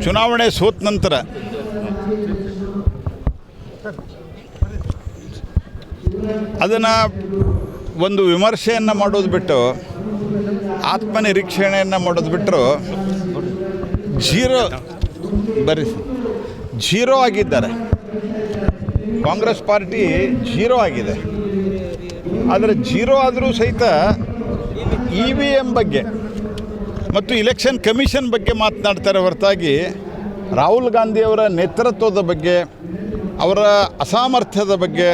ಚುನಾವಣೆ ಸೋತ ನಂತರ ಅದನ್ನು ಒಂದು ವಿಮರ್ಶೆಯನ್ನು ಮಾಡೋದು ಬಿಟ್ಟು ಆತ್ಮನಿರೀಕ್ಷಣೆಯನ್ನು ಮಾಡೋದು ಬಿಟ್ಟರು ಜೀರೋ ಆಗಿದ್ದಾರೆ. ಕಾಂಗ್ರೆಸ್ ಪಾರ್ಟಿ ಜೀರೋ ಆಗಿದೆ. ಆದರೆ ಜೀರೋ ಆದರೂ ಸಹಿತ EVM ಬಗ್ಗೆ ಮತ್ತು ಇಲೆಕ್ಷನ್ ಕಮಿಷನ್ ಬಗ್ಗೆ ಮಾತನಾಡ್ತಾರೆ ಹೊರತಾಗಿ ರಾಹುಲ್ ಗಾಂಧಿಯವರ ನೇತೃತ್ವದ ಬಗ್ಗೆ, ಅವರ ಅಸಾಮರ್ಥ್ಯದ ಬಗ್ಗೆ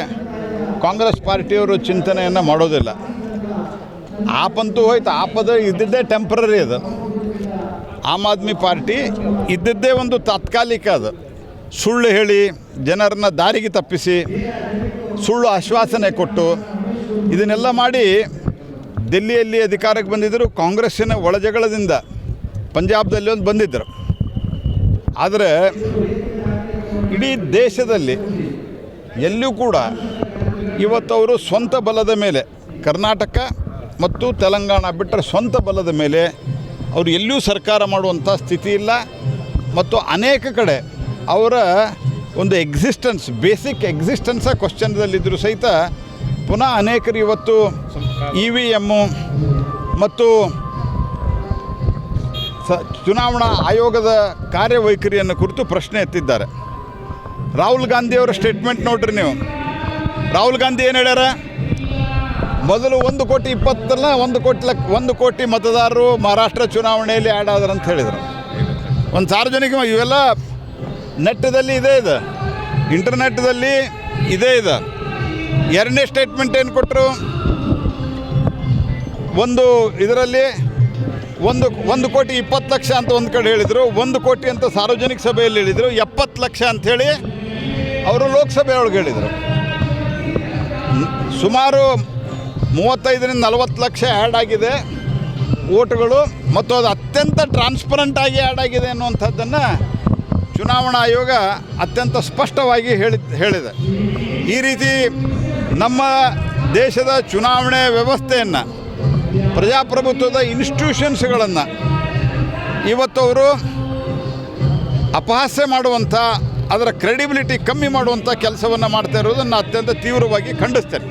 ಕಾಂಗ್ರೆಸ್ ಪಾರ್ಟಿಯವರು ಚಿಂತನೆಯನ್ನು ಮಾಡೋದಿಲ್ಲ. ಆಪಂತೂ ಹೋಯ್ತು, ಆಪದ ಇದ್ದಿದ್ದೇ ಟೆಂಪ್ರರಿ. ಅದು ಆಮ್ ಆದ್ಮಿ ಪಾರ್ಟಿ ಇದ್ದಿದ್ದೇ ಒಂದು ತಾತ್ಕಾಲಿಕ. ಅದು ಸುಳ್ಳು ಹೇಳಿ ಜನರನ್ನ ದಾರಿಗೆ ತಪ್ಪಿಸಿ ಸುಳ್ಳು ಆಶ್ವಾಸನೆ ಕೊಟ್ಟು ಇದನ್ನೆಲ್ಲ ಮಾಡಿ ದಿಲ್ಲಿಯಲ್ಲಿ ಅಧಿಕಾರಕ್ಕೆ ಬಂದಿದ್ದರು. ಕಾಂಗ್ರೆಸ್ಸಿನ ಒಳಜಗಳದಿಂದ ಪಂಜಾಬ್ದಲ್ಲಿ ಒಂದು ಬಂದಿದ್ದರು. ಆದರೆ ಇಡೀ ದೇಶದಲ್ಲಿ ಎಲ್ಲೂ ಕೂಡ ಇವತ್ತವರು ಸ್ವಂತ ಬಲದ ಮೇಲೆ, ಕರ್ನಾಟಕ ಮತ್ತು ತೆಲಂಗಾಣ ಬಿಟ್ಟರೆ ಸ್ವಂತ ಬಲದ ಮೇಲೆ ಅವರು ಎಲ್ಲೂ ಸರ್ಕಾರ ಮಾಡುವಂಥ ಸ್ಥಿತಿ ಇಲ್ಲ. ಮತ್ತು ಅನೇಕ ಕಡೆ ಅವರ ಒಂದು ಎಕ್ಸಿಸ್ಟೆನ್ಸ್, ಬೇಸಿಕ್ ಎಕ್ಸಿಸ್ಟೆನ್ಸ ಕ್ವಶನ್ದಲ್ಲಿದ್ದರೂ ಸಹಿತ ಪುನಃ ಅನೇಕರು ಇವತ್ತು EVM ಮತ್ತು ಚುನಾವಣಾ ಆಯೋಗದ ಕಾರ್ಯವೈಖರಿಯನ್ನು ಕುರಿತು ಪ್ರಶ್ನೆ ಎತ್ತಿದ್ದಾರೆ. ರಾಹುಲ್ ಗಾಂಧಿಯವರ ಸ್ಟೇಟ್ಮೆಂಟ್ ನೋಡ್ರಿ ನೀವು. ರಾಹುಲ್ ಗಾಂಧಿ ಏನು ಹೇಳ್ಯಾರ? ಮೊದಲು 1 ಕೋಟಿ ಮತದಾರರು ಮಹಾರಾಷ್ಟ್ರ ಚುನಾವಣೆಯಲ್ಲಿ ಆ್ಯಡ್ ಆದ್ರು ಅಂತ ಹೇಳಿದರು. ಒಂದು ಸಾರ್ವಜನಿಕ ಇವೆಲ್ಲ ನೆಟ್ಟದಲ್ಲಿ ಇದೆ, ಇಂಟರ್ನೆಟ್ದಲ್ಲಿ ಇದೆ. ಎರಡನೇ ಸ್ಟೇಟ್ಮೆಂಟ್ ಏನು ಕೊಟ್ಟರು? ಇದರಲ್ಲಿ 1 ಕೋಟಿ 20 ಲಕ್ಷ ಅಂತ ಒಂದು ಕಡೆ ಹೇಳಿದರು, 1 ಕೋಟಿ ಅಂತ ಸಾರ್ವಜನಿಕ ಸಭೆಯಲ್ಲಿ ಹೇಳಿದರು, 70 ಲಕ್ಷ ಅಂಥೇಳಿ ಅವರು ಲೋಕಸಭೆಯೊಳಗೆ ಹೇಳಿದರು. ಸುಮಾರು 35ರಿಂದ 40 ಲಕ್ಷ ಆ್ಯಡ್ ಆಗಿದೆ ವೋಟುಗಳು, ಮತ್ತು ಅದು ಅತ್ಯಂತ ಟ್ರಾನ್ಸ್ಪರೆಂಟಾಗಿ ಆ್ಯಡ್ ಆಗಿದೆ ಅನ್ನುವಂಥದ್ದನ್ನು ಚುನಾವಣಾ ಆಯೋಗ ಅತ್ಯಂತ ಸ್ಪಷ್ಟವಾಗಿ ಹೇಳಿದೆ. ಈ ರೀತಿ ನಮ್ಮ ದೇಶದ ಚುನಾವಣೆ ವ್ಯವಸ್ಥೆಯನ್ನು, ಪ್ರಜಾಪ್ರಭುತ್ವದ ಇನ್ಸ್ಟಿಟ್ಯೂಷನ್ಸ್ಗಳನ್ನು ಇವತ್ತು ಅವರು ಅಪಹಾಸ್ಯ ಮಾಡುವಂಥ, ಅದರ ಕ್ರೆಡಿಬಿಲಿಟಿ ಕಮ್ಮಿ ಮಾಡುವಂಥ ಕೆಲಸವನ್ನು ಮಾಡ್ತಾ ಇರೋದನ್ನು ಅತ್ಯಂತ ತೀವ್ರವಾಗಿ ಖಂಡಿಸ್ತೇನೆ.